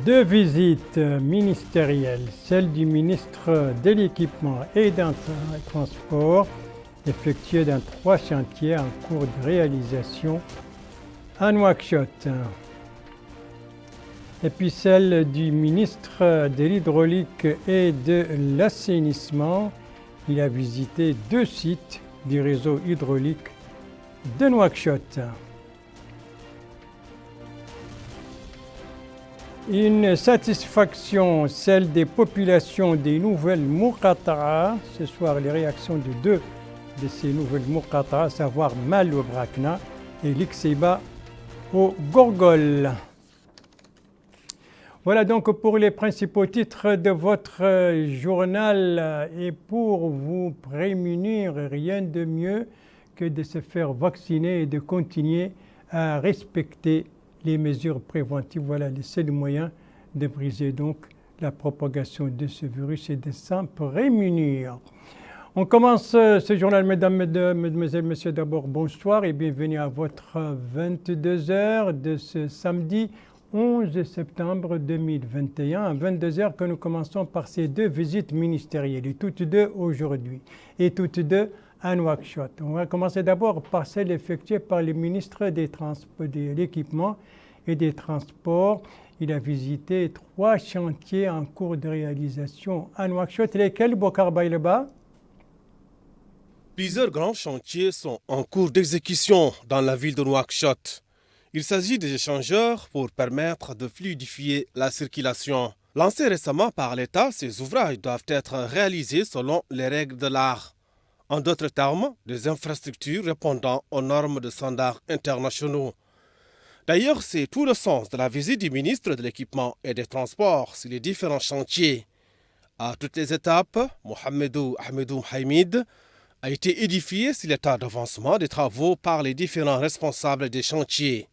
Deux visites ministérielles, celle du ministre de l'Équipement et des Transports, effectuée dans 3 chantiers en cours de réalisation à Nouakchott. Et puis celle du ministre de l'Hydraulique et de l'Assainissement. Il a visité 2 sites du réseau hydraulique de Nouakchott. Une satisfaction, celle des populations des nouvelles Muqata'a. Ce soir, les réactions de 2 de ces nouvelles Muqata'a, à savoir Mal au Brakna et Lixiba au Gorgol. Voilà donc pour les principaux titres de votre journal. Et pour vous prémunir, rien de mieux que de se faire vacciner et de continuer à respecter les mesures préventives. Voilà le seul moyen de briser donc la propagation de ce virus et de s'en prémunir. On commence ce journal, mesdemoiselles, messieurs. D'abord, bonsoir et bienvenue à votre 22h de ce samedi 11 septembre 2021. À 22h que nous commençons par ces 2 visites ministérielles, et toutes 2 aujourd'hui, et toutes 2 à Nouakchott. On va commencer d'abord par celle effectuée par le ministre de l'Équipement et des Transports. Il a visité 3 chantiers en cours de réalisation à Nouakchott. Lesquels, Bokar Bayleba? Plusieurs grands chantiers sont en cours d'exécution dans la ville de Nouakchott. Il s'agit des échangeurs pour permettre de fluidifier la circulation. Lancés récemment par l'État, ces ouvrages doivent être réalisés selon les règles de l'art. En d'autres termes, des infrastructures répondant aux normes de standards internationaux. D'ailleurs, c'est tout le sens de la visite du ministre de l'Équipement et des Transports sur les différents chantiers. À toutes les étapes, Mohamedou Ahmedou Haïmid a été édifié sur l'état d'avancement des travaux par les différents responsables des chantiers.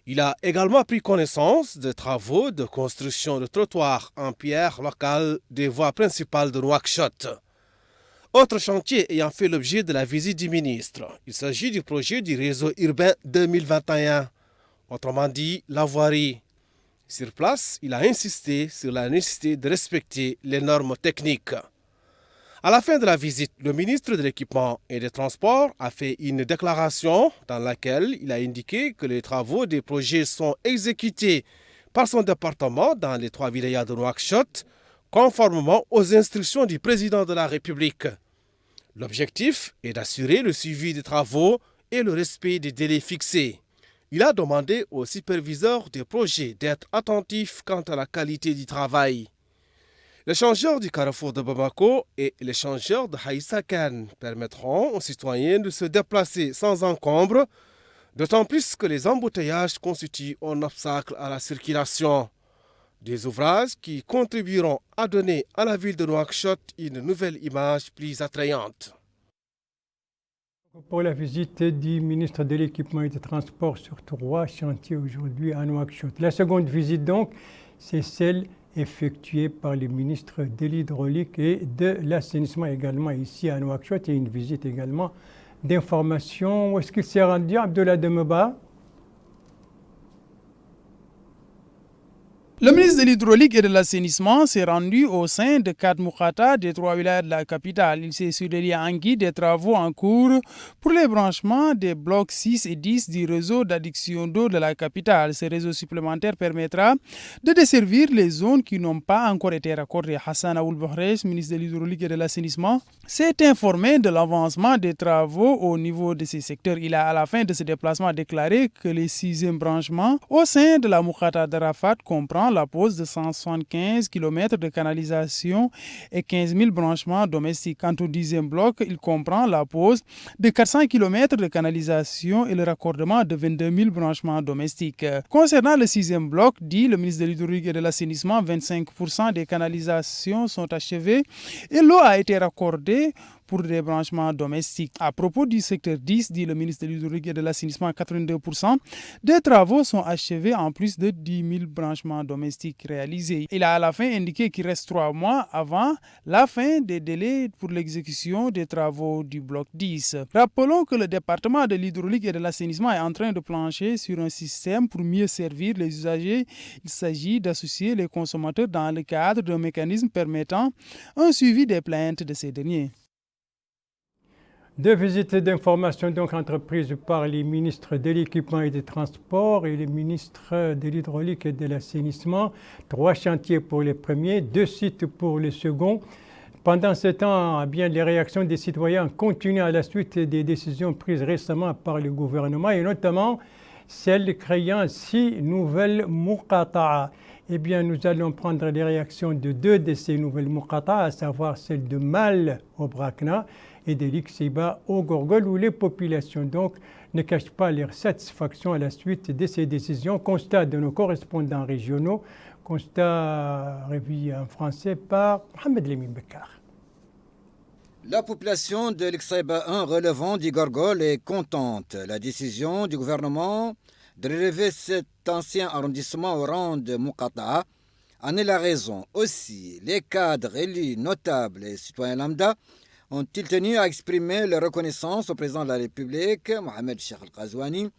Il a également pris connaissance des travaux de construction de trottoirs en pierre locale des voies principales de Nouakchott. Autre chantier ayant fait l'objet de la visite du ministre, il s'agit du projet du réseau urbain 2021, autrement dit la voirie. Sur place, il a insisté sur la nécessité de respecter les normes techniques. À la fin de la visite, le ministre de l'Équipement et des Transports a fait une déclaration dans laquelle il a indiqué que les travaux des projets sont exécutés par son département dans les 3 wilayas de Nouakchott, conformément aux instructions du président de la République. L'objectif est d'assurer le suivi des travaux et le respect des délais fixés. Il a demandé aux superviseurs des projets d'être attentifs quant à la qualité du travail. L'échangeur du carrefour de Bamako et l'échangeur de Haïssakan permettront aux citoyens de se déplacer sans encombre, d'autant plus que les embouteillages constituent un obstacle à la circulation. Des ouvrages qui contribueront à donner à la ville de Nouakchott une nouvelle image plus attrayante. Pour la visite du ministre de l'Équipement et des Transports sur 3 chantiers aujourd'hui à Nouakchott. La seconde visite donc, c'est celle effectuée par le ministre de l'Hydraulique et de l'Assainissement également ici à Nouakchott, et une visite également d'information. Où est-ce qu'il s'est rendu, Abdullah Demeba? Le ministre de l'Hydraulique et de l'Assainissement s'est rendu au sein de 4 Muqata'a des 3 wilayas de la capitale. Il s'est soudé en guide des travaux en cours pour les branchements des blocs 6 et 10 du réseau d'adduction d'eau de la capitale. Ce réseau supplémentaire permettra de desservir les zones qui n'ont pas encore été raccordées. Hassan Aoul Bohresh, ministre de l'Hydraulique et de l'Assainissement, s'est informé de l'avancement des travaux au niveau de ces secteurs. Il a à la fin de ce déplacement déclaré que le 6e branchement au sein de la Muqata'a d'Arafat comprend la pose de 175 km de canalisation et 15 000 branchements domestiques. Quant au 10e bloc, il comprend la pose de 400 km de canalisation et le raccordement de 22 000 branchements domestiques. Concernant le 6e bloc, dit le ministre de l'Hydraulique et de l'Assainissement, 25% des canalisations sont achevées et l'eau a été raccordée pour des branchements domestiques. À propos du secteur 10, dit le ministre de l'Hydraulique et de l'Assainissement, 82% des travaux sont achevés en plus de 10 000 branchements domestiques réalisés. Il a à la fin indiqué qu'il reste 3 mois avant la fin des délais pour l'exécution des travaux du bloc 10. Rappelons que le département de l'Hydraulique et de l'Assainissement est en train de plancher sur un système pour mieux servir les usagers. Il s'agit d'associer les consommateurs dans le cadre d'un mécanisme permettant un suivi des plaintes de ces derniers. Deux visites d'information donc entreprises par les ministres de l'équipement et des transports et les ministres de l'hydraulique et de l'assainissement. 3 chantiers pour les premiers, 2 sites pour les seconds. Pendant ce temps, eh bien, les réactions des citoyens continuent à la suite des décisions prises récemment par le gouvernement et notamment celle créant 6 nouvelles muqata'a. Eh bien, nous allons prendre les réactions de 2 de ces nouvelles muqata'a, à savoir celle de Mal au Brakna et de Lixiba au Gorgol, où les populations donc ne cachent pas leur satisfaction à la suite de ces décisions. Constat de nos correspondants régionaux, constat revu en français par Mohamed Lemine Bekar. La population de l'Ixiba 1 relevant du Gorgol est contente. La décision du gouvernement de relever cet ancien arrondissement au rang de Muqata'a en est la raison. Aussi, les cadres élus notables et citoyens lambda ont-ils tenu à exprimer leur reconnaissance au président de la République, Mohamed Cheikh Al-Ghazouani,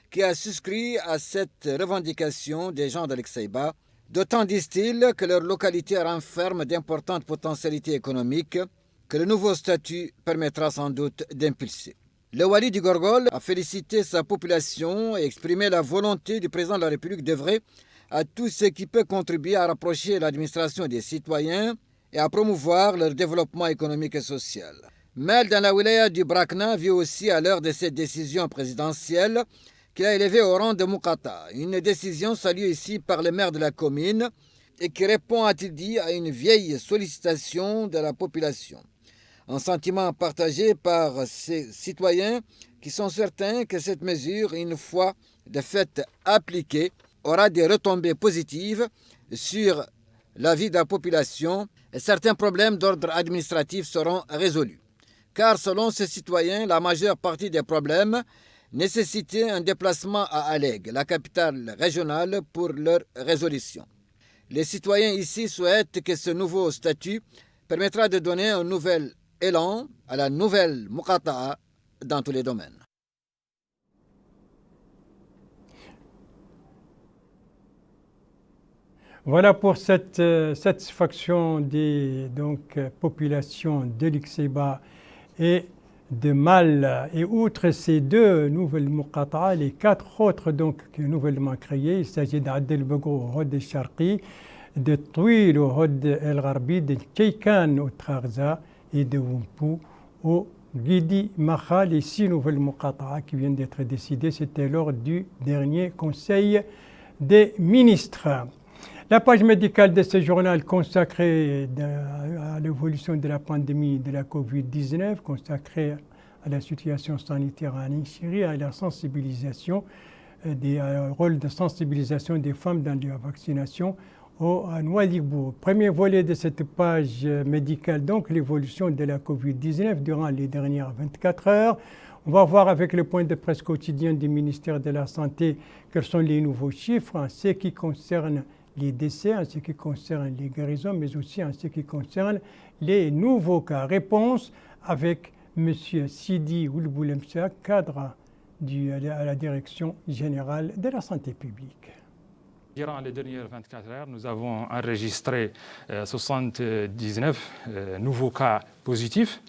qui a souscrit à cette revendication des gens de l'Ixiba, d'autant disent-ils que leur localité renferme d'importantes potentialités économiques que le nouveau statut permettra sans doute d'impulser. Le Wali du Gorgol a félicité sa population et exprimé la volonté du président de la République d'œuvrer à tout ce qui peut contribuer à rapprocher l'administration des citoyens et à promouvoir leur développement économique et social. Mais dans la wilaya du Brakna vit aussi à l'heure de cette décision présidentielle qu'il a élevée au rang de Muqata'a. Une décision saluée ici par le maire de la commune et qui répond, a-t-il dit, à une vieille sollicitation de la population. Un sentiment partagé par ces citoyens qui sont certains que cette mesure, une fois de fait appliquée, aura des retombées positives sur la vie de la population et certains problèmes d'ordre administratif seront résolus. Car selon ces citoyens, la majeure partie des problèmes nécessitait un déplacement à Alleg, la capitale régionale, pour leur résolution. Les citoyens ici souhaitent que ce nouveau statut permettra de donner un nouvel élan à la nouvelle Muqata'a dans tous les domaines. Voilà pour cette satisfaction des populations de l'Ixiba et de Mal. Et outre ces 2 nouvelles muqata'a, les 4 autres nouvellement créées, il s'agit d'Adel Begou au Hod el-Sharqi, de Touil au Hod el-Gharbi, de Keikan au Trarza et de Wumpu au Guidi Maha. Les 6 nouvelles muqata'a qui viennent d'être décidées, c'était lors du dernier Conseil des ministres. La page médicale de ce journal consacrée à l'évolution de la pandémie de la Covid-19, consacrée à la situation sanitaire en Syrie, à la sensibilisation, rôle de sensibilisation des femmes dans la vaccination à Nouadhibou. Premier volet de cette page médicale, donc l'évolution de la Covid-19 durant les dernières 24 heures. On va voir avec le point de presse quotidien du ministère de la Santé quels sont les nouveaux chiffres en ce qui concerne les décès, en ce qui concerne les guérisons, mais aussi en ce qui concerne les nouveaux cas. Réponse avec M. Sidi Oulboulemsa, cadre à la Direction générale de la santé publique. Durant les dernières 24 heures, nous avons enregistré 79 nouveaux cas positifs,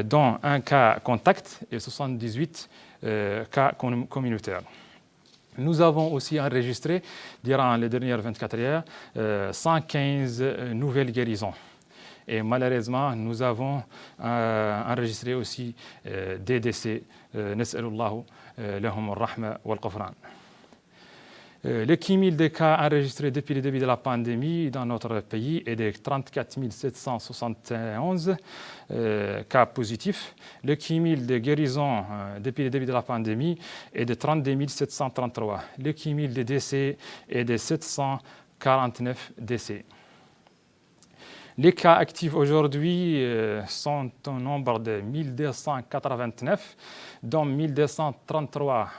dont un cas contact et 78 cas communautaires. Nous avons aussi enregistré, durant les dernières 24 heures, 115 nouvelles guérisons. Et malheureusement, nous avons enregistré aussi des décès. Nas'alullahu lahum ar-rahma wal-ghufran. Le cumul des cas enregistrés depuis le début de la pandémie dans notre pays est de 34 771 cas positifs. Le cumul de guérisons depuis le début de la pandémie est de 32 733. Le cumul de décès est de 749 décès. Les cas actifs aujourd'hui sont au nombre de 1289, dont 1233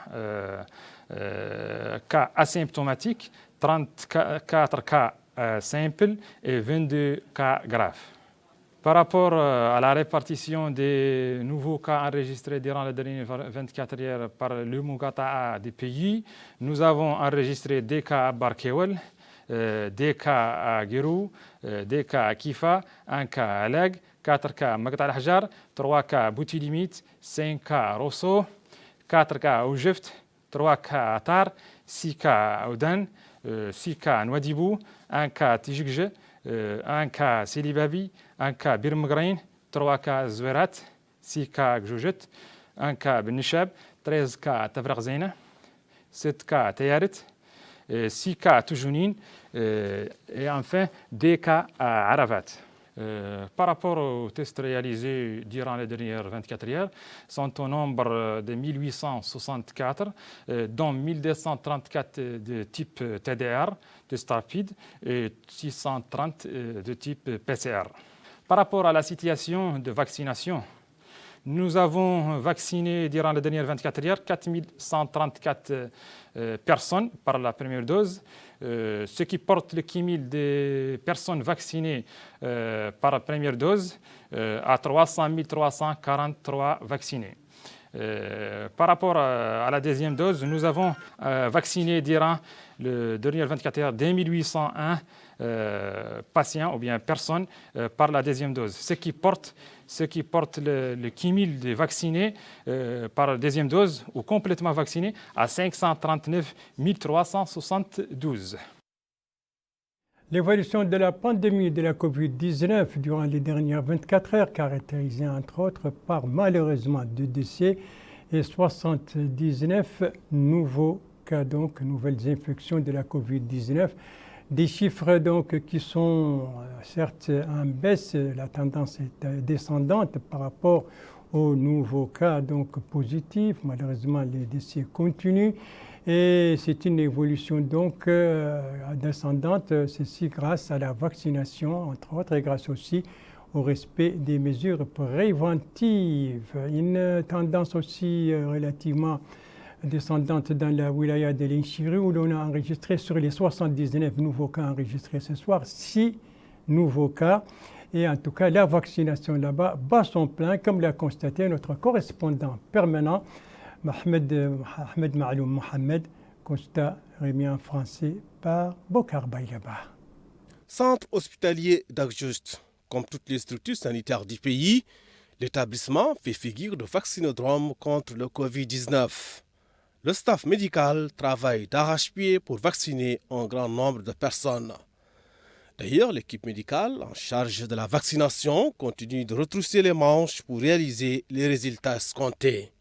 cas asymptomatiques, 34 cas simples et 22 cas graves. Par rapport à la répartition des nouveaux cas enregistrés durant les dernières 24 heures par le Muqata'a des pays, nous avons enregistré des cas à Barkewel, des cas à Girou, des cas à Kifa, un cas à Leg, 4 cas à Magda al-Hajar, 3 cas à Boutilimit, 5 cas à Rosso, 4 cas à Oujeft, 3 cas à Tar, 6 cas à Oudan, 6 cas à Nouadhibou, 1 cas à Tijikje, 1 cas à Selibabi, 1 cas à Birmgrain, 3 cas à Zouerat, 6 cas à Gjoujet, 1 cas à Benishab, 13 cas à Tafraghzena, 7 cas à Tayaret, 6 cas à Toujounine et enfin des cas à Arafat. Par rapport aux tests réalisés durant les dernières 24 heures, sont au nombre de 1864, dont 1234 de type TDR, test rapide, et 630 de type PCR. Par rapport à la situation de vaccination, nous avons vacciné durant les dernières 24 heures 4134 personnes par la première dose, ce qui porte le cumul des personnes vaccinées par la première dose à 300 343 vaccinés. Par rapport à la deuxième dose, nous avons vacciné durant les dernières 24 heures 2801 patients ou bien personnes par la deuxième dose, ce qui porte le cumul des vaccinés par la deuxième dose ou complètement vaccinés à 539 372. L'évolution de la pandémie de la Covid-19 durant les dernières 24 heures, caractérisée entre autres par malheureusement 2 décès et 79 nouveaux cas, donc nouvelles infections de la Covid-19. Des chiffres donc qui sont certes en baisse, la tendance est descendante par rapport aux nouveaux cas donc positifs. Malheureusement, les décès continuent et c'est une évolution donc descendante, ceci grâce à la vaccination entre autres et grâce aussi au respect des mesures préventives. Une tendance aussi relativement descendante dans la wilaya de l'Inchiri où l'on a enregistré sur les 79 nouveaux cas enregistrés ce soir, 6 nouveaux cas. Et en tout cas, la vaccination là-bas bat son plein, comme l'a constaté notre correspondant permanent, Ahmed Ma'loum Mohamed, constat remis en français par Bokar Baïlaba. Centre hospitalier d'Agjust. Comme toutes les structures sanitaires du pays, l'établissement fait figure de vaccinodrome contre le Covid-19. Le staff médical travaille d'arrache-pied pour vacciner un grand nombre de personnes. D'ailleurs, l'équipe médicale en charge de la vaccination continue de retrousser les manches pour réaliser les résultats escomptés.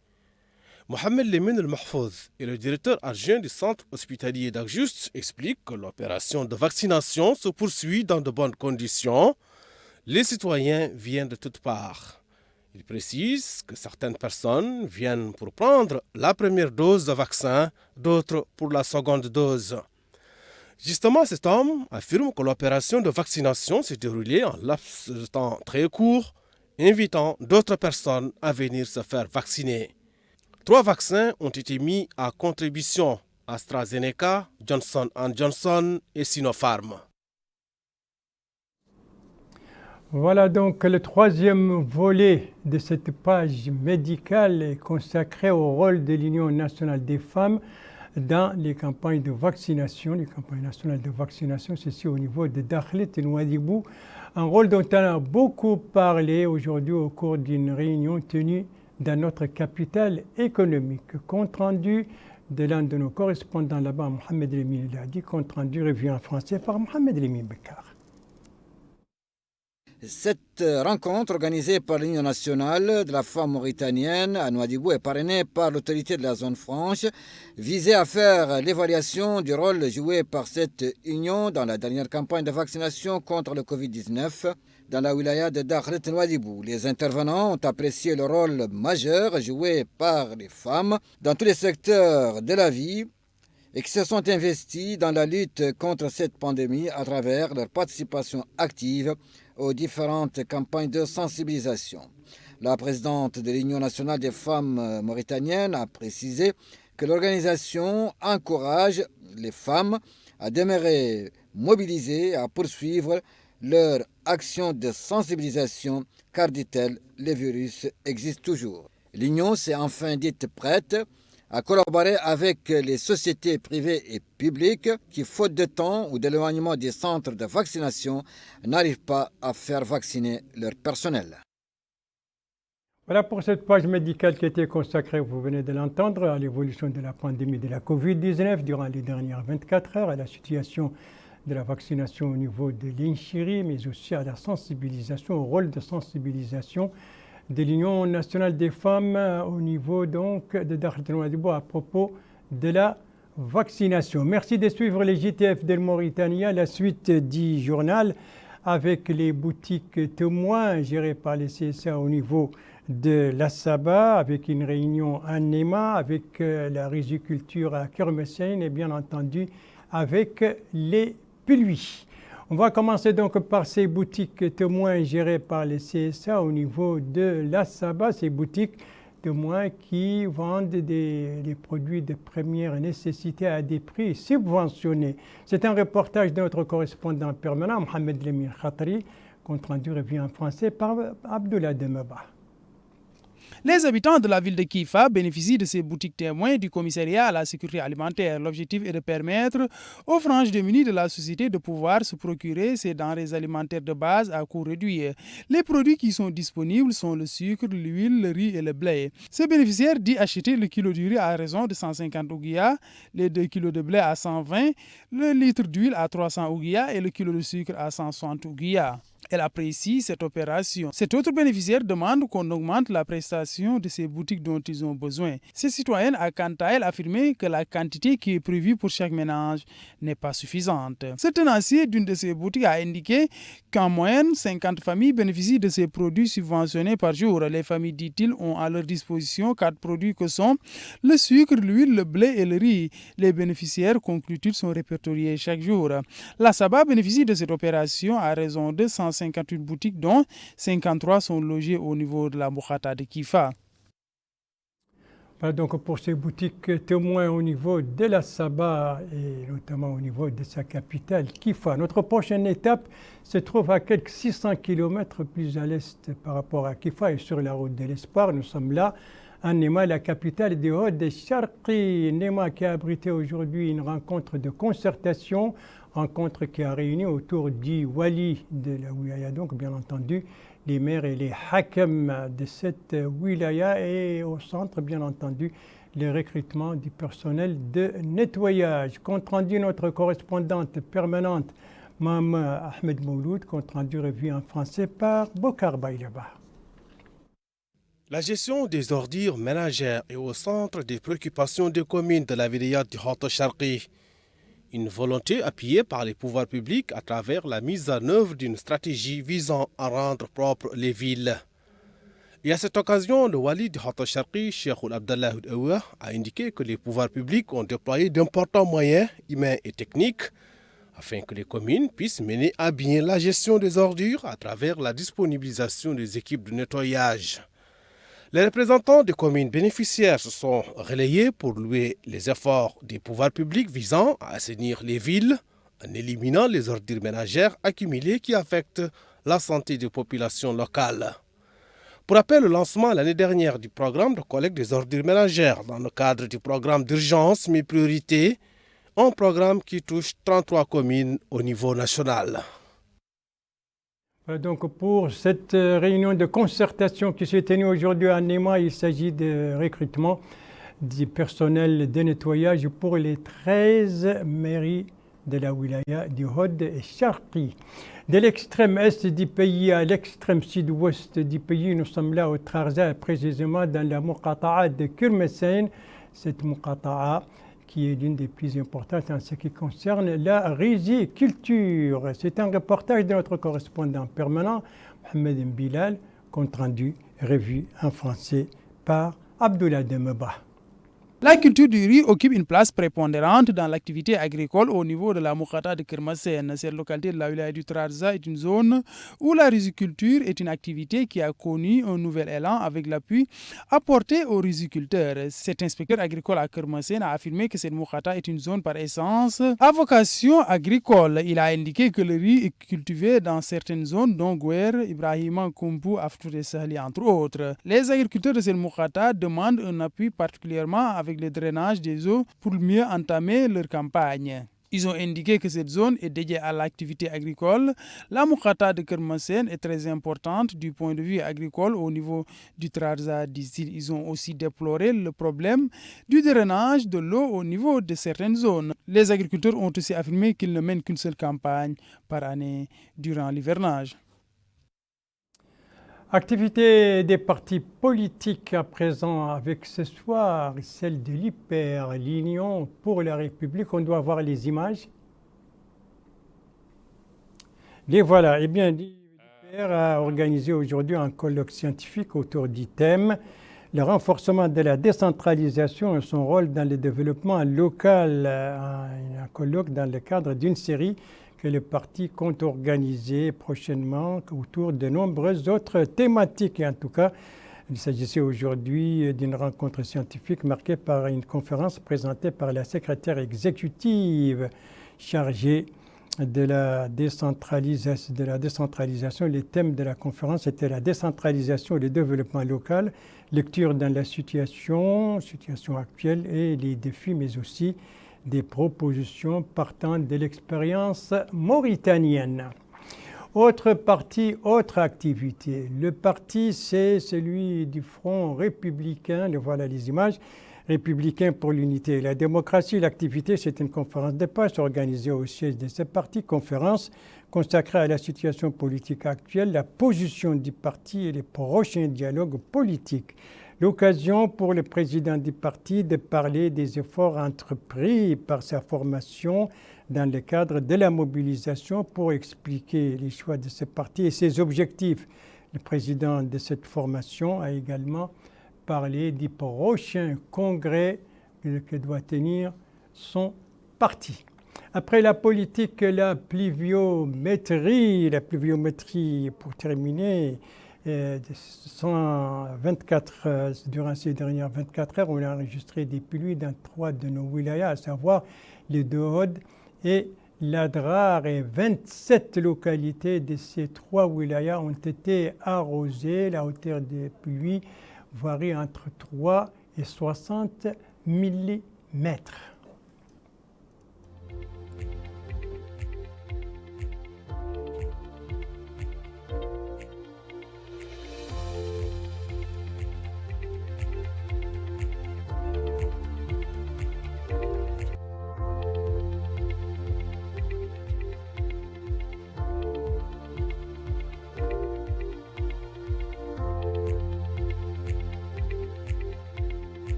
Mohamed Lemine El-Mahfouz et le directeur adjoint du centre hospitalier d'Agjust expliquent que l'opération de vaccination se poursuit dans de bonnes conditions. Les citoyens viennent de toutes parts. Il précise que certaines personnes viennent pour prendre la première dose de vaccin, d'autres pour la seconde dose. Justement, cet homme affirme que l'opération de vaccination s'est déroulée en laps de temps très court, invitant d'autres personnes à venir se faire vacciner. 3 vaccins ont été mis à contribution: AstraZeneca, Johnson & Johnson et Sinopharm. Voilà donc le troisième volet de cette page médicale est consacré au rôle de l'Union nationale des femmes dans les campagnes de vaccination, les campagnes nationales de vaccination, ceci au niveau de Dakhlet et Nouadhibou, un rôle dont on a beaucoup parlé aujourd'hui au cours d'une réunion tenue dans notre capitale économique. Compte rendu de l'un de nos correspondants là-bas, Mohamed Lemine Ladi, compte rendu revu en français par Mohamed Lemine Bekar. Cette rencontre organisée par l'Union nationale de la femme mauritanienne à Nouadhibou et parrainée par l'autorité de la zone franche visait à faire l'évaluation du rôle joué par cette union dans la dernière campagne de vaccination contre le Covid-19 dans la wilaya de Dakhlet Nouadhibou. Les intervenants ont apprécié le rôle majeur joué par les femmes dans tous les secteurs de la vie et qui se sont investis dans la lutte contre cette pandémie à travers leur participation active aux différentes campagnes de sensibilisation. La présidente de l'Union nationale des femmes mauritaniennes a précisé que l'organisation encourage les femmes à demeurer mobilisées, à poursuivre leur action de sensibilisation, car, dit-elle, le virus existe toujours. L'Union s'est enfin dite prête à collaborer avec les sociétés privées et publiques qui, faute de temps ou d'éloignement des centres de vaccination, n'arrivent pas à faire vacciner leur personnel. Voilà pour cette page médicale qui était consacrée, vous venez de l'entendre, à l'évolution de la pandémie de la Covid-19 durant les dernières 24 heures, à la situation de la vaccination au niveau de l'Inchiri, mais aussi à la sensibilisation, au rôle de sensibilisation de l'Union nationale des femmes au niveau donc de Dakhla Nouadhibou à propos de la vaccination. Merci de suivre les JTF de Mauritanie, la suite du journal avec les boutiques témoins gérées par les CSA au niveau de la Saba, avec une réunion à Néma, avec la riziculture à Kermessène et bien entendu avec les Puluis. On va commencer donc par ces boutiques témoins gérées par les CSA au niveau de la Saba, ces boutiques témoins qui vendent des produits de première nécessité à des prix subventionnés. C'est un reportage de notre correspondant permanent, Mohamed Lemir Khatri, compte rendu revue en français par Abdullah Demeba. Les habitants de la ville de Kifa bénéficient de ces boutiques témoins du commissariat à la sécurité alimentaire. L'objectif est de permettre aux franges démunies de la société de pouvoir se procurer ces denrées alimentaires de base à coût réduit. Les produits qui sont disponibles sont le sucre, l'huile, le riz et le blé. Ces bénéficiaires disent acheter le kilo de riz à raison de 150 ouguiya, les 2 kilos de blé à 120, le litre d'huile à 300 ouguiya et le kilo de sucre à 160 ouguiya. Elle apprécie cette opération. Cet autre bénéficiaire demande qu'on augmente la prestation de ces boutiques dont ils ont besoin. Cette citoyenne a quant à elle affirmé que la quantité qui est prévue pour chaque ménage n'est pas suffisante. Ce tenancier d'une de ces boutiques a indiqué qu'en moyenne, 50 familles bénéficient de ces produits subventionnés par jour. Les familles, dit-il, ont à leur disposition 4 produits que sont le sucre, l'huile, le blé et le riz. Les bénéficiaires, conclut-il, sont répertoriés chaque jour. La Saba bénéficie de cette opération à raison de 158 boutiques, dont 53 sont logées au niveau de la Moukhata de Kifa. Voilà donc pour ces boutiques témoins au niveau de la Saba et notamment au niveau de sa capitale, Kifa. Notre prochaine étape se trouve à quelques 600 km plus à l'est par rapport à Kifa et sur la route de l'Espoir. Nous sommes là à Néma, la capitale des Hauts-de-Charqi. Néma qui a abrité aujourd'hui une rencontre de concertation, rencontre qui a réuni autour du Wali de la Wilaya, donc bien entendu les maires et les hakams de cette wilaya et au centre bien entendu le recrutement du personnel de nettoyage. Compte rendu notre correspondante permanente Mama Ahmed Mouloud, compte rendu revu en français par Bokar Baïlaba. La gestion des ordures ménagères est au centre des préoccupations des communes de la wilaya du Haut-Charqi. Une volonté appuyée par les pouvoirs publics à travers la mise en œuvre d'une stratégie visant à rendre propres les villes. Et à cette occasion, le Wali du Haut-Charqi, Cheikh Abdallah Oud-Awa, a indiqué que les pouvoirs publics ont déployé d'importants moyens humains et techniques afin que les communes puissent mener à bien la gestion des ordures à travers la disponibilisation des équipes de nettoyage. Les représentants des communes bénéficiaires se sont relayés pour louer les efforts des pouvoirs publics visant à assainir les villes en éliminant les ordures ménagères accumulées qui affectent la santé des populations locales. Pour rappel, le lancement l'année dernière du programme de collecte des ordures ménagères dans le cadre du programme d'urgence Mes priorités, un programme qui touche 33 communes au niveau national. Donc pour cette réunion de concertation qui s'est tenue aujourd'hui à Néma, il s'agit de recrutement du personnel de nettoyage pour les 13 mairies de la wilaya du Haut-Charqi. De l'extrême est du pays à l'extrême sud-ouest du pays, nous sommes là au Trarza, précisément dans la Muqata'a de Kermessène. Cette Muqata'a qui est l'une des plus importantes en ce qui concerne la riziculture. C'est un reportage de notre correspondant permanent, Mohamed Bilal, compte rendu, revu en français par Abdullah Demeba. La culture du riz occupe une place prépondérante dans l'activité agricole au niveau de la Moukata de Kermasen. Cette localité de la wilaya du Trarza est une zone où la riziculture est une activité qui a connu un nouvel élan avec l'appui apporté aux riziculteurs. Cet inspecteur agricole à Kermasen a affirmé que cette Moukata est une zone par essence à vocation agricole. Il a indiqué que le riz est cultivé dans certaines zones, dont Gouer, Ibrahima, Kumpu, Aftour et Sahli, entre autres. Les agriculteurs de cette Moukata demandent un appui particulièrement avec le drainage des eaux pour mieux entamer leur campagne. Ils ont indiqué que cette zone est dédiée à l'activité agricole. La Moukata de Kermasen est très importante du point de vue agricole au niveau du Trarza, disent-ils. Ils ont aussi déploré le problème du drainage de l'eau au niveau de certaines zones. Les agriculteurs ont aussi affirmé qu'ils ne mènent qu'une seule campagne par année durant l'hivernage. Activité des partis politiques à présent avec ce soir, celle de l'IPER, l'Union pour la République. On doit voir les images. Les voilà. Eh bien, l'IPER a organisé aujourd'hui un colloque scientifique autour du thème « Le renforcement de la décentralisation et son rôle dans le développement local ». Un colloque dans le cadre d'une série que le parti compte organiser prochainement autour de nombreuses autres thématiques. Et en tout cas, il s'agissait aujourd'hui d'une rencontre scientifique marquée par une conférence présentée par la secrétaire exécutive chargée de la décentralisation. Les thèmes de la conférence étaient la décentralisation et le développement local, lecture dans la situation actuelle et les défis, mais aussi des propositions partant de l'expérience mauritanienne. Autre parti, autre activité. Le parti, c'est celui du Front républicain. Voilà les images. Républicain pour l'unité et la démocratie. L'activité, c'est une conférence de presse organisée au siège de ce parti. Conférence consacrée à la situation politique actuelle, la position du parti et les prochains dialogues politiques. L'occasion pour le président du parti de parler des efforts entrepris par sa formation dans le cadre de la mobilisation pour expliquer les choix de ce parti et ses objectifs. Le président de cette formation a également parlé du prochain congrès que doit tenir son parti. Après la politique, la pluviométrie pour terminer, durant ces dernières 24 heures, on a enregistré des pluies dans 3 de nos wilayas, à savoir les Dohod et l'Adrar, et 27 localités de ces 3 wilayas ont été arrosées. La hauteur des pluies varie entre 3 et 60 mm.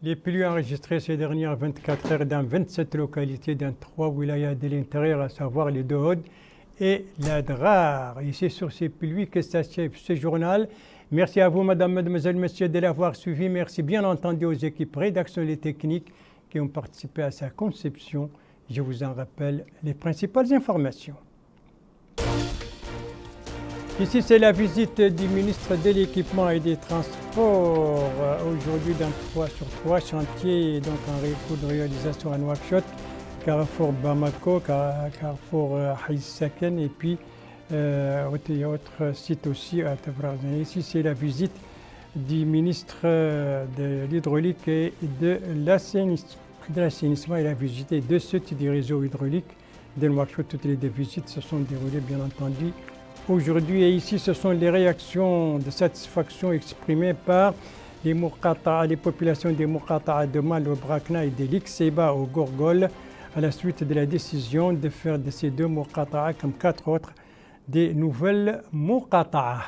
Les pluies enregistrées ces dernières 24 heures dans 27 localités dans 3 wilayas de l'intérieur, à savoir les Dohod et l'Adrar. Et c'est sur ces pluies que s'achève ce journal. Merci à vous, madame, mademoiselle, messieurs, de l'avoir suivi. Merci bien entendu aux équipes rédaction et techniques qui ont participé à sa conception. Je vous en rappelle les principales informations. Ici, c'est la visite du ministre de l'Équipement et des Transports. Aujourd'hui, sur 3 chantiers, donc en cours de réalisation à Nouakchott. Carrefour Bamako, Carrefour Haïs Saken, et puis il y a autre site aussi à Tavrazen. Ici, c'est la visite du ministre de l'hydraulique et de l'assainissement. Il a visité 2 sites du réseau hydraulique de Nouakchott. Toutes les 2 visites se sont déroulées, bien entendu, aujourd'hui. Et ici, ce sont les réactions de satisfaction exprimées par les populations des Muqata'a de Mal, au Brakna et de l'Ikseba au Gorgol, à la suite de la décision de faire de ces 2 Muqata'a, comme 4 autres, des nouvelles Muqata'a.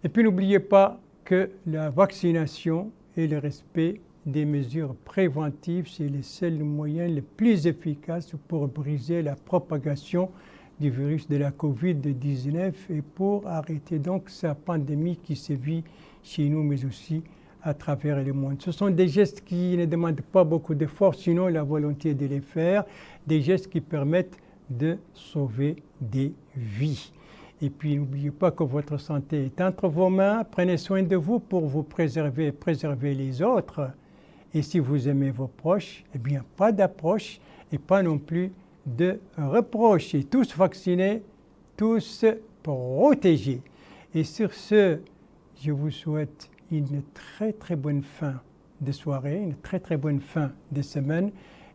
Et puis n'oubliez pas que la vaccination et le respect des mesures préventives, c'est le seul moyen le plus efficace pour briser la propagation du virus de la Covid-19 et pour arrêter donc sa pandémie qui sévit chez nous, mais aussi à travers le monde. Ce sont des gestes qui ne demandent pas beaucoup d'efforts, sinon la volonté de les faire, des gestes qui permettent de sauver des vies. Et puis n'oubliez pas que votre santé est entre vos mains. Prenez soin de vous pour vous préserver et préserver les autres. Et si vous aimez vos proches, eh bien pas d'approche et pas non plus de reproches. Et tous vaccinés, tous protégés. Et sur ce, je vous souhaite une très très bonne fin de soirée, une très très bonne fin de semaine.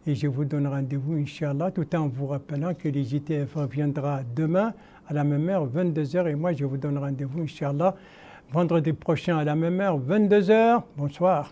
Et je vous donne rendez-vous, Inch'Allah, tout en vous rappelant que les JTF reviendra demain à la même heure, 22h. Et moi, je vous donne rendez-vous, Inch'Allah, vendredi prochain à la même heure, 22h. Bonsoir.